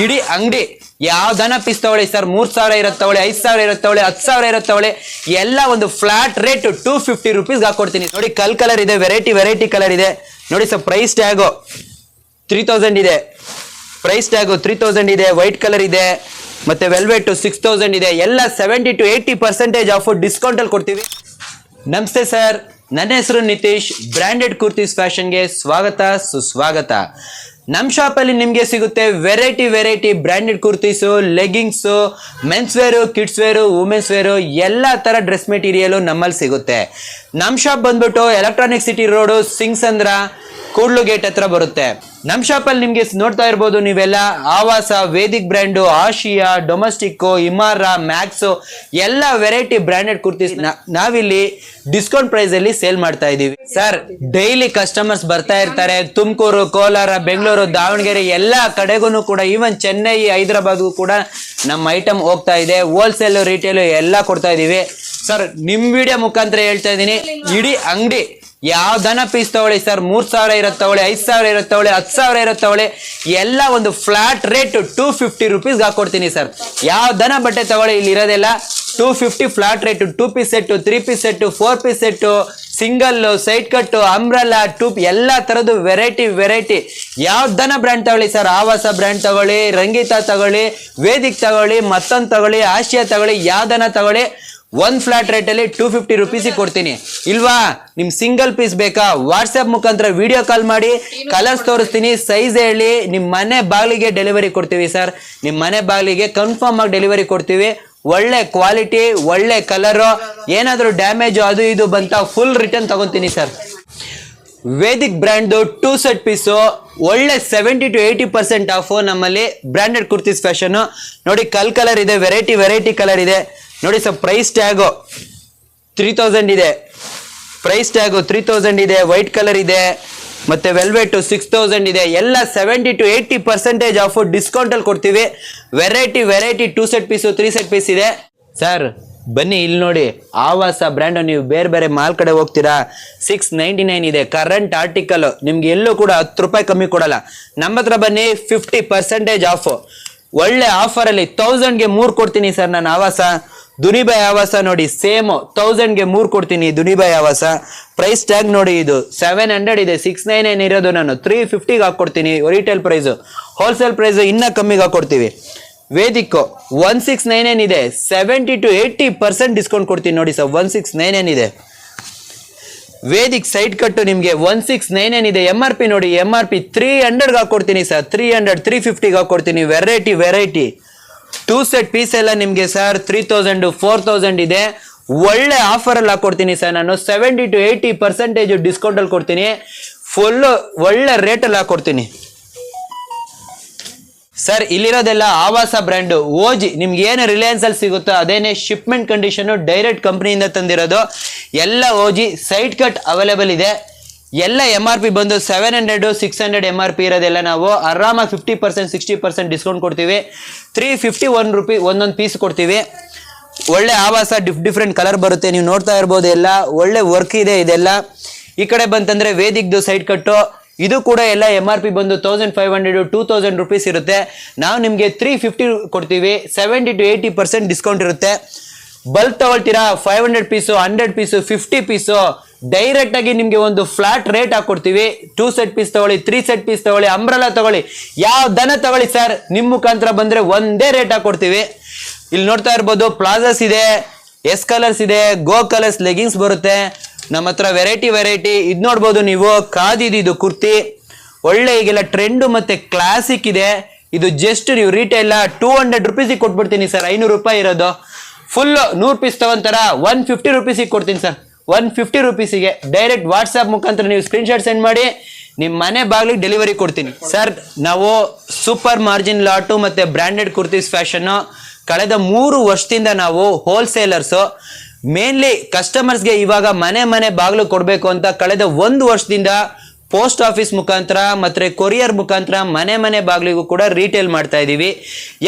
ಇಡೀ ಅಂಗಡಿ ಯಾವ್ದನ ಪೀಸ್ ತಗೊಳ್ಳಿ ಸರ್, 3000 ಇರತ್ತೆ ತಗೊಳ್ಳಿ, 5000 ಇರತ್ತೆ ತಗೊಳ್ಳಿ, 10,000 ಇರತ್ತೆ ತಗೊಳ್ಳಿ, ಎಲ್ಲ ಒಂದು ಫ್ಲಾಟ್ ರೇಟ್ 250 ರುಪೀಸ್ ಹಾಕೊಡ್ತೀನಿ ನೋಡಿ. ಕಲರ್ ಇದೆ, ವೆರೈಟಿ ಕಲರ್ ಇದೆ ನೋಡಿ ಸರ್. ಪ್ರೈಸ್ ಟ್ಯಾಗ್ 3000 ಇದೆ, ಪ್ರೈಸ್ ಟ್ಯಾಗ್ 3000 ಇದೆ. ವೈಟ್ ಕಲರ್ ಇದೆ, ಮತ್ತೆ ವೆಲ್ವೆಟ್ 6000 ಇದೆ. ಎಲ್ಲ 70 to 80% ಆಫ್ ಡಿಸ್ಕೌಂಟ್ ಅಲ್ಲಿ ಕೊಡ್ತೀವಿ. ನಮಸ್ತೆ ಸರ್, ನನ್ನ ಹೆಸರು ನಿತೀಶ್. ಬ್ರಾಂಡೆಡ್ ಕುರ್ತೀಸ್ ಫ್ಯಾಷನ್ಗೆ ಸ್ವಾಗತ ಸುಸ್ವಾಗತ. ನಮ್ಮ ಶಾಪಲ್ಲಿ ನಿಮಗೆ ಸಿಗುತ್ತೆ variety branded kurtis, leggings, mens wear, kids wear, womens wear, ಎಲ್ಲ ಥರ ಡ್ರೆಸ್ ಮೆಟೀರಿಯಲು ನಮ್ಮಲ್ಲಿ ಸಿಗುತ್ತೆ. ನಮ್ಮ ಶಾಪ್ ಬಂದ್ಬಿಟ್ಟು electronic city road, Singasandra, Kudlu gate ಹತ್ರ ಬರುತ್ತೆ. ನಮ್ಮ ಶಾಪಲ್ಲಿ ನಿಮಗೆ ನೋಡ್ತಾ ಇರ್ಬೋದು ನೀವೆಲ್ಲ ಆವಾಸ, ವೇದಿಕ್ ಬ್ರ್ಯಾಂಡು, ಆಶಿಯಾ, ಡೊಮೆಸ್ಟಿಕ್ಕು, ಇಮಾರಾ, ಮ್ಯಾಕ್ಸು, ಎಲ್ಲ ವೆರೈಟಿ ಬ್ರ್ಯಾಂಡೆಡ್ ಕುರ್ತೀಸ್ ನಾವಿಲ್ಲಿ ಡಿಸ್ಕೌಂಟ್ ಪ್ರೈಸ್ ಅಲ್ಲಿ ಸೇಲ್ ಮಾಡ್ತಾ ಇದೀವಿ. ಸರ್, ಡೈಲಿ ಕಸ್ಟಮರ್ಸ್ ಬರ್ತಾ ಇರ್ತಾರೆ. ತುಮಕೂರು, ಕೋಲಾರ, ಬೆಂಗಳೂರು, ದಾವಣಗೆರೆ ಎಲ್ಲ ಕಡೆಗೂ ಕೂಡ, ಈವನ್ ಚೆನ್ನೈ, ಹೈದರಾಬಾದ್ಗೂ ಕೂಡ ನಮ್ಮ ಐಟಮ್ ಹೋಗ್ತಾ ಇದೆ. ಹೋಲ್ಸೇಲ್, ರಿಟೇಲ್ ಎಲ್ಲ ಕೊಡ್ತಾ ಇದೀವಿ. ಸರ್, ನಿಮ್ ವಿಡಿಯೋ ಮುಖಾಂತರ ಹೇಳ್ತಾ ಇದೀನಿ, ಇಡೀ ಅಂಗಡಿ ಯಾವ್ದನ ಪೀಸ್ ತಗೊಳ್ಳಿ ಸರ್, 3000 ಇರತ್ತೆ ತಗೊಳ್ಳಿ, 5000 ಇರತ್ತೆ ತಗೊಳ್ಳಿ, 10,000 ಇರತ್ತೆ ತಗೊಳ್ಳಿ, ಎಲ್ಲ ಒಂದು ಫ್ಲಾಟ್ ರೇಟ್ 250 ರುಪೀಸ್ ಹಾಕೊಡ್ತೀನಿ ಸರ್. ಯಾವ್ದನ ಬಟ್ಟೆ ತಗೊಳ್ಳಿ, ಇಲ್ಲಿ ಇರೋದೆಲ್ಲ 250 flat rate. 2 piece set, 3 piece set, 4 piece set, single, side cut, umbrella, top, ಎಲ್ಲ ತರದ್ದು ವೆರೈಟಿ. ಯಾವ್ದನ ಬ್ರ್ಯಾಂಡ್ ತಗೊಳ್ಳಿ ಸರ್, ಆವಾಸ ಬ್ರ್ಯಾಂಡ್ ತಗೊಳ್ಳಿ, ರಂಗೀತಾ ತಗೊಳ್ಳಿ, ವೇದಿಕ್ ತಗೊಳ್ಳಿ, ಮತ್ತೊಂದು ತಗೊಳ್ಳಿ, ಆಶಿಯಾ ತಗೊಳ್ಳಿ, ಯಾವ್ದನ ತಗೊಳ್ಳಿ, ಒಂದು ಫ್ಲಾಟ್ ರೇಟ್ ಅಲ್ಲಿ 250 ರುಪೀಸಿಗೆ ಕೊಡ್ತೀನಿ. ಇಲ್ವಾ, ನಿಮ್ ಸಿಂಗಲ್ ಪೀಸ್ ಬೇಕಾ, ವಾಟ್ಸ್ಆಪ್ ಮುಖಾಂತರ ವಿಡಿಯೋ ಕಾಲ್ ಮಾಡಿ, ಕಲರ್ಸ್ ತೋರಿಸ್ತೀನಿ, ಸೈಜ್ ಹೇಳಿ, ನಿಮ್ ಮನೆ ಬಾಗಿಲಿಗೆ ಡೆಲಿವರಿ ಕೊಡ್ತೀವಿ ಸರ್. ನಿಮ್ ಮನೆ ಬಾಗಿಲಿಗೆ ಕನ್ಫರ್ಮ್ ಆಗಿ ಡೆಲಿವರಿ ಕೊಡ್ತೀವಿ. ಒಳ್ಳೆ ಕ್ವಾಲಿಟಿ, ಒಳ್ಳೆ ಕಲರು, ಏನಾದರೂ ಡ್ಯಾಮೇಜ್ ಅದು ಇದು ಬಂತ ಫುಲ್ ರಿಟರ್ನ್ ತಗೊಂತೀನಿ sir. Vedic brand 2 set piece, ಒಳ್ಳೆ 70 to 80% ಆಫ್ ನಮ್ಮಲ್ಲಿ ಬ್ರಾಂಡೆಡ್ ಕುರ್ತೀಸ್ ಫ್ಯಾಷನ್ ನೋಡಿ. ಕಲರ್ ಇದೆ, ವೆರೈಟಿ ಕಲರ್ ಇದೆ ನೋಡಿ ಸರ್. ಪ್ರೈಸ್ ಟ್ಯಾಗ್ 3000 ಇದೆ, ಪ್ರೈಸ್ ಟ್ಯಾಗ್ 3000 ಇದೆ. ವೈಟ್ ಕಲರ್ ಇದೆ, ಮತ್ತೆ ವೆಲ್ವೆಟ್ 6000 ಇದೆ. ಎಲ್ಲ 70 to 80% ಆಫ್ ಡಿಸ್ಕೌಂಟ್ ಅಲ್ಲಿ ಕೊಡ್ತೀವಿ. Variety 2 set piece, 3 set piece ಇದೆ ಸರ್. ಬನ್ನಿ ಇಲ್ಲಿ ನೋಡಿ, ಆವಾಸ ಬ್ರ್ಯಾಂಡ್. ನೀವು ಬೇರೆ ಮಾಲ್ ಕಡೆ ಹೋಗ್ತೀರಾ, 699 ಇದೆ. ಕರೆಂಟ್ ಆರ್ಟಿಕಲ್, ನಿಮ್ಗೆ ಎಲ್ಲೂ ಕೂಡ 10 ರೂಪಾಯಿ ಕಮ್ಮಿ ಕೊಡಲ್ಲ. ನಮ್ಮ ಹತ್ರ ಬನ್ನಿ, 50% ಆಫ್. ಒಳ್ಳೆ ಆಫರ್ ಅಲ್ಲಿ 1000ಗೆ 3 ಕೊಡ್ತೀನಿ ಸರ್ ನಾನು. ಆವಾಸ ದುನಿಬಾಯ್ ಆವಾಸ ನೋಡಿ, ಸೇಮ್ 1000ಗೆ 3 ಕೊಡ್ತೀನಿ ದುನಿಬಾಯ್ ಆವಾಸ. ಪ್ರೈಸ್ ಟ್ಯಾಗ್ ನೋಡಿ, ಇದು 700 ಇದೆ, 699 ಇರೋದು ನಾನು 350ಗೆ ಹಾಕೊಡ್ತೀನಿ ರಿಟೇಲ್ ಪ್ರೈಸ್. ಹೋಲ್ಸೇಲ್ ಪ್ರೈಸ್ ಇನ್ನ ಕಮ್ಮಿಗೆ ಹಾಕೊಡ್ತೀವಿ. ವೇದಿಕ್ 1699 ಇದೆ, 70 to 80% ಡಿಸ್ಕೌಂಟ್ ಕೊಡ್ತೀನಿ ನೋಡಿ ಸರ್. 1699 ಇದೆ. ವೇದಿಕ್ ಸೈಡ್ ಕಟ್ಟು ನಿಮ್ಗೆ 1699 ಇದೆ. MRP ನೋಡಿ, MRP 300ಗೆ ಹಾಕೊಡ್ತೀನಿ ಸರ್. 300, 350ಗೆ ಹಾಕೊಡ್ತೀನಿ. ವೆರೈಟಿ 2 ಸೆಟ್ ಪೀಸ್ ಎಲ್ಲ ನಿಮ್ಗೆ ಸರ್ 3000, 4000 ಇದೆ. ಒಳ್ಳೆ ಆಫರ್ ಅಲ್ಲಿ ಹಾಕೊಡ್ತೀನಿ ಸರ್ ನಾನು. 70 to 80% ಡಿಸ್ಕೌಂಟ್ ಅಲ್ಲಿ ಕೊಡ್ತೀನಿ. ಫುಲ್ ಒಳ್ಳೆ ರೇಟ್ ಅಲ್ಲಿ ಹಾಕೊಡ್ತೀನಿ ಸರ್. ಇಲ್ಲಿರೋದೆಲ್ಲ ಆವಾಸ ಬ್ರ್ಯಾಂಡ್ ಓಜಿ. ನಿಮ್ಗೆ ಏನು ರಿಲಯನ್ಸ್ ಅಲ್ಲಿ ಸಿಗುತ್ತೋ ಅದೇನೆ ಶಿಪ್ಮೆಂಟ್ ಕಂಡೀಷನ್, ಡೈರೆಕ್ಟ್ ಕಂಪ್ನಿಯಿಂದ ತಂದಿರೋದು. ಎಲ್ಲ ಓಜಿ ಸೈಡ್ ಕಟ್ ಅವೈಲೇಬಲ್ ಇದೆ. ಎಲ್ಲ MRP ಬಂದು 700, 600 MRP ಇರೋದೆಲ್ಲ ನಾವು ಆರಾಮಾಗಿ 50%, 60% ಡಿಸ್ಕೌಂಟ್ ಕೊಡ್ತೀವಿ. 351 ರೂಪಿ ಒಂದೊಂದು ಪೀಸ್ ಕೊಡ್ತೀವಿ. ಒಳ್ಳೆ ಆವಾಸ ಡಿಫ್ರೆಂಟ್ ಕಲರ್ ಬರುತ್ತೆ, ನೀವು ನೋಡ್ತಾ ಇರ್ಬೋದು. ಎಲ್ಲ ಒಳ್ಳೆ ವರ್ಕ್ ಇದೆ ಇದೆಲ್ಲ. ಈ ಕಡೆ ಬಂತಂದ್ರೆ ವೇದಿಕ್ದು ಸೈಡ್ ಕಟ್ಟು, ಇದು ಕೂಡ ಎಲ್ಲ MRP ಬಂದು 1500, 2000 ರುಪೀಸ್ ಇರುತ್ತೆ. ನಾವು ನಿಮಗೆ 350 ಕೊಡ್ತೀವಿ. 70 to 80% ಡಿಸ್ಕೌಂಟ್ ಇರುತ್ತೆ. ಬಲ್ಕ್ ತಗೊಳ್ತೀರಾ, 500 ಪೀಸು, 100 ಪೀಸು, 50 ಪೀಸು, ಡೈರೆಕ್ಟ್ ಆಗಿ ನಿಮ್ಗೆ ಒಂದು ಫ್ಲಾಟ್ ರೇಟ್ ಹಾಕೊಡ್ತೀವಿ. 2 ಸೆಟ್ ಪೀಸ್ ತಗೊಳ್ಳಿ, 3 ಸೆಟ್ ಪೀಸ್ ತಗೊಳ್ಳಿ, ಅಂಬ್ರೆಲಾ ತಗೊಳ್ಳಿ, ಯಾವ ದನ ತಗೊಳ್ಳಿ ಸರ್, ನಿಮ್ಮ ಮುಖಾಂತರ ಬಂದ್ರೆ ಒಂದೇ ರೇಟ್ ಹಾಕೊಡ್ತೀವಿ. ಇಲ್ಲಿ ನೋಡ್ತಾ ಇರ್ಬೋದು, ಪ್ಲಾಜಾಸ್ ಇದೆ, ಎಸ್ ಕಲರ್ಸ್ ಇದೆ, ಗೋ ಕಲರ್ಸ್ ಲೆಗಿಂಗ್ಸ್ ಬರುತ್ತೆ ನಮ್ಮ ಹತ್ರ. ವೆರೈಟಿ ಇದು ನೋಡ್ಬೋದು ನೀವು. ಇದು ಕುರ್ತಿ ಒಳ್ಳೆ ಈಗೆಲ್ಲ ಟ್ರೆಂಡ್ ಮತ್ತೆ ಕ್ಲಾಸಿಕ್ ಇದೆ. ಇದು ಜಸ್ಟ್ ನೀವು ರಿಟೇಲ್ 200 ರುಪೀಸಿಗೆ ಕೊಟ್ಬಿಡ್ತೀನಿ ಸರ್. 500 ರೂಪಾಯಿ ಇರೋದು ಫುಲ್ 100 ಪೀಸ್ ತಗೊಂತಾರ 150 ರುಪೀಸಿಗೆ ಕೊಡ್ತೀನಿ ಸರ್. 150 ರುಪೀಸಿಗೆ ಡೈರೆಕ್ಟ್ ವಾಟ್ಸ್ಆಪ್ ಮುಖಾಂತರ ನೀವು ಸ್ಕ್ರೀನ್ಶಾಟ್ ಸೆಂಡ್ ಮಾಡಿ, ನಿಮ್ಮ ಮನೆ ಬಾಗಿಲಿಗೆ ಡೆಲಿವರಿ ಕೊಡ್ತೀನಿ ಸರ್. ನಾವು ಸೂಪರ್ ಮಾರ್ಜಿನ್ ಲಾಟು ಮತ್ತೆ ಬ್ರಾಂಡೆಡ್ ಕುರ್ತೀಸ್ ಫ್ಯಾಷನ್ ಕಳೆದ 3 ವರ್ಷದಿಂದ ನಾವು ಹೋಲ್ಸೇಲರ್ಸು. ಮೇನ್ಲಿ ಕಸ್ಟಮರ್ಸ್ಗೆ ಇವಾಗ ಮನೆ ಬಾಗಿಲು ಕೊಡಬೇಕು ಅಂತ ಕಳೆದ 1 ವರ್ಷದಿಂದ ಪೋಸ್ಟ್ ಆಫೀಸ್ ಮುಖಾಂತರ ಮತ್ತೆ ಕೊರಿಯರ್ ಮುಖಾಂತರ ಮನೆ ಬಾಗಿಲಿಗೂ ಕೂಡ ರೀಟೇಲ್ ಮಾಡ್ತಾ ಇದೀವಿ.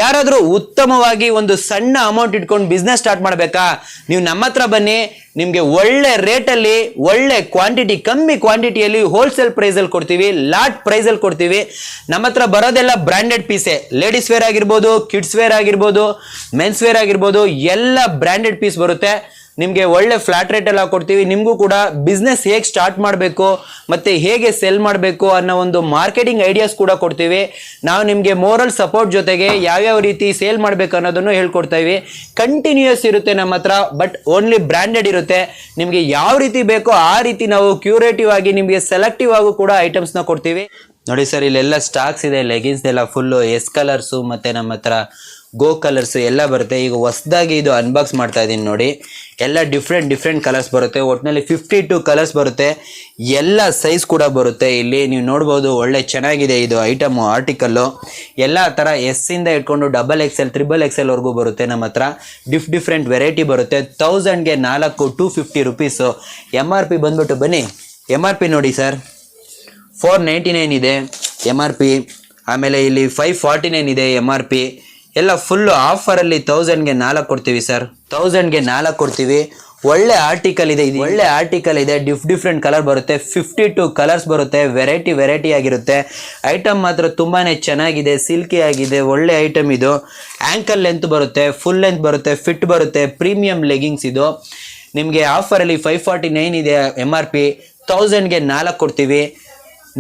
ಯಾರಾದರೂ ಉತ್ತಮವಾಗಿ ಒಂದು ಸಣ್ಣ ಅಮೌಂಟ್ ಇಟ್ಕೊಂಡು ಬಿಸ್ನೆಸ್ ಸ್ಟಾರ್ಟ್ ಮಾಡಬೇಕಾ, ನೀವು ನಮ್ಮ ಹತ್ರ ಬನ್ನಿ. ನಿಮ್ಗೆ ಒಳ್ಳೆ ರೇಟಲ್ಲಿ ಒಳ್ಳೆ ಕ್ವಾಂಟಿಟಿ, ಕಮ್ಮಿ ಕ್ವಾಂಟಿಟಿಯಲ್ಲಿ ಹೋಲ್ಸೇಲ್ ಪ್ರೈಸಲ್ಲಿ ಕೊಡ್ತೀವಿ, ಲಾಟ್ ಪ್ರೈಸಲ್ಲಿ ಕೊಡ್ತೀವಿ. ನಮ್ಮ ಹತ್ರ ಬರೋದೆಲ್ಲ ಬ್ರ್ಯಾಂಡೆಡ್ ಪೀಸೇ. ಲೇಡೀಸ್ ವೇರ್ ಆಗಿರ್ಬೋದು, ಕಿಡ್ಸ್ ವೇರ್ ಆಗಿರ್ಬೋದು, ಮೆನ್ಸ್ ವೇರ್ ಆಗಿರ್ಬೋದು, ಎಲ್ಲ ಬ್ರ್ಯಾಂಡೆಡ್ ಪೀಸ್ ಬರುತ್ತೆ. ನಿಮಗೆ ಒಳ್ಳೆ ಫ್ಲಾಟ್ ರೇಟ್ ಎಲ್ಲ ಕೊಡ್ತೀವಿ. ನಿಮಗೂ ಕೂಡ ಬಿಸ್ನೆಸ್ ಹೇಗೆ ಸ್ಟಾರ್ಟ್ ಮಾಡಬೇಕು ಮತ್ತೆ ಹೇಗೆ ಸೆಲ್ ಮಾಡಬೇಕು ಅನ್ನೋ ಒಂದು ಮಾರ್ಕೆಟಿಂಗ್ ಐಡಿಯಾಸ್ ಕೂಡ ಕೊಡ್ತೀವಿ. ನಾವು ನಿಮಗೆ ಮೋರಲ್ ಸಪೋರ್ಟ್ ಜೊತೆಗೆ ಯಾವ್ಯಾವ ರೀತಿ ಸೇಲ್ ಮಾಡಬೇಕು ಅನ್ನೋದನ್ನು ಹೇಳ್ಕೊಡ್ತಾ ಇವಿ. ಕಂಟಿನ್ಯೂಯಸ್ ಇರುತ್ತೆ ನಮ್ಮ ಹತ್ರ, ಬಟ್ ಓನ್ಲಿ ಬ್ರ್ಯಾಂಡೆಡ್ ಇರುತ್ತೆ. ನಿಮಗೆ ಯಾವ ರೀತಿ ಬೇಕೋ ಆ ರೀತಿ ನಾವು ಕ್ಯೂರೇಟಿವ್ ಆಗಿ ನಿಮಗೆ ಸೆಲೆಕ್ಟಿವ್ ಆಗು ಕೂಡ ಐಟಮ್ಸ್ನ ಕೊಡ್ತೀವಿ. ನೋಡಿ ಸರ್, ಇಲ್ಲೆಲ್ಲ ಸ್ಟಾಕ್ಸ್ ಇದೆ. ಲೆಗಿನ್ಸ್ ಎಲ್ಲ ಫುಲ್ಲು ಎಸ್ ಕಲರ್ಸು ಮತ್ತು ನಮ್ಮ ಹತ್ರ ಗೋ ಕಲರ್ಸ್ ಎಲ್ಲ ಬರುತ್ತೆ. ಈಗ ಹೊಸದಾಗಿ ಇದು ಅನ್ಬಾಕ್ಸ್ ಮಾಡ್ತಾ ಇದ್ದೀನಿ ನೋಡಿ. ಎಲ್ಲ ಡಿಫ್ರೆಂಟ್ ಕಲರ್ಸ್ ಬರುತ್ತೆ. ಒಟ್ಟಿನಲ್ಲಿ 52 ಕಲರ್ಸ್ ಬರುತ್ತೆ. ಎಲ್ಲ ಸೈಜ್ ಕೂಡ ಬರುತ್ತೆ. ಇಲ್ಲಿ ನೀವು ನೋಡ್ಬೋದು, ಒಳ್ಳೆ ಚೆನ್ನಾಗಿದೆ ಇದು ಐಟಮು, ಆರ್ಟಿಕಲ್ಲು. ಎಲ್ಲ ಥರ ಎಸ್ಸಿಂದ ಇಟ್ಕೊಂಡು XXL, XXL ವರೆಗೂ ಬರುತ್ತೆ ನಮ್ಮ ಹತ್ರ. ಡಿಫ್ರೆಂಟ್ ವೆರೈಟಿ ಬರುತ್ತೆ. 1000ಗೆ 4 250 ರುಪೀಸು. MRP ಬಂದ್ಬಿಟ್ಟು ಬನ್ನಿ, MRP ನೋಡಿ ಸರ್, 499 ಇದೆ MRP. ಆಮೇಲೆ ಇಲ್ಲಿ 549 ಇದೆ MRP. ಎಲ್ಲ ಫುಲ್ಲು ಆಫರಲ್ಲಿ 1000ಗೆ 4 ಕೊಡ್ತೀವಿ ಸರ್. 1000ಗೆ 4 ಕೊಡ್ತೀವಿ. ಒಳ್ಳೆ ಆರ್ಟಿಕಲ್ ಇದೆ, ಇದು ಒಳ್ಳೆ ಆರ್ಟಿಕಲ್ ಇದೆ. ಡಿಫ್ರೆಂಟ್ ಕಲರ್ ಬರುತ್ತೆ. 52 ಕಲರ್ಸ್ ಬರುತ್ತೆ. ವೆರೈಟಿ ಆಗಿರುತ್ತೆ. ಐಟಮ್ ಮಾತ್ರ ತುಂಬಾ ಚೆನ್ನಾಗಿದೆ, ಸಿಲ್ಕಿ ಆಗಿದೆ, ಒಳ್ಳೆ ಐಟಮ್ ಇದು. ಆ್ಯಂಕಲ್ ಲೆಂತ್ ಬರುತ್ತೆ, ಫುಲ್ ಲೆಂತ್ ಬರುತ್ತೆ, ಫಿಟ್ ಬರುತ್ತೆ. ಪ್ರೀಮಿಯಂ ಲೆಗಿಂಗ್ಸ್ ಇದು. ನಿಮಗೆ ಆಫರಲ್ಲಿ 549 ಇದೆ MRP. 1000ಗೆ 4 ಕೊಡ್ತೀವಿ.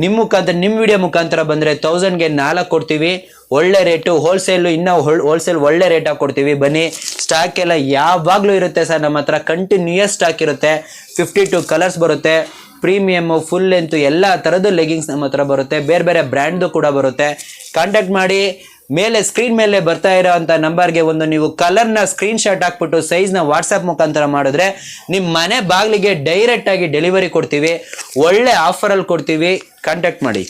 ನಿಮ್ಮ ಮುಖಾಂತರ, ನಿಮ್ಮ ವಿಡಿಯೋ ಮುಖಾಂತರ ಬಂದರೆ 1000ಗೆ 4 ಕೊಡ್ತೀವಿ. ಒಳ್ಳೆ ರೇಟು. ಹೋಲ್ಸೇಲು ಇನ್ನೂ ಹೋಲ್ಸೇಲ್ ಒಳ್ಳೆ ರೇಟಾಗಿ ಕೊಡ್ತೀವಿ. ಬನ್ನಿ, ಸ್ಟಾಕ್ ಎಲ್ಲ ಯಾವಾಗಲೂ ಇರುತ್ತೆ ಸರ್ ನಮ್ಮ ಹತ್ರ. ಕಂಟಿನ್ಯೂಯಸ್ ಸ್ಟಾಕ್ ಇರುತ್ತೆ. 52 ಕಲರ್ಸ್ ಬರುತ್ತೆ. ಪ್ರೀಮಿಯಮ್ಮು, ಫುಲ್ ಲೆಂತು, ಎಲ್ಲ ಥರದ್ದು ಲೆಗಿಂಗ್ಸ್ ನಮ್ಮ ಹತ್ರ ಬರುತ್ತೆ. ಬೇರೆ ಬ್ರ್ಯಾಂಡ್ದು ಕೂಡ ಬರುತ್ತೆ. ಕಾಂಟ್ಯಾಕ್ಟ್ ಮಾಡಿ. ಮೇಲೆ ಸ್ಕ್ರೀನ್ ಮೇಲೆ ಬರ್ತಾ ಇರೋ ಅಂಥ ನಂಬರ್ಗೆ ಒಂದು ನೀವು ಕಲರ್ನ ಸ್ಕ್ರೀನ್ ಶಾಟ್ ಹಾಕ್ಬಿಟ್ಟು ಸೈಜ್ನ ವಾಟ್ಸಪ್ ಮುಖಾಂತರ ಮಾಡಿದ್ರೆ ನಿಮ್ಮ ಮನೆ ಬಾಗಿಲಿಗೆ ಡೈರೆಕ್ಟಾಗಿ ಡೆಲಿವರಿ ಕೊಡ್ತೀವಿ. ಒಳ್ಳೆ ಆಫರಲ್ಲಿ ಕೊಡ್ತೀವಿ. ಕಾಂಟ್ಯಾಕ್ಟ್ ಮಾಡಿ.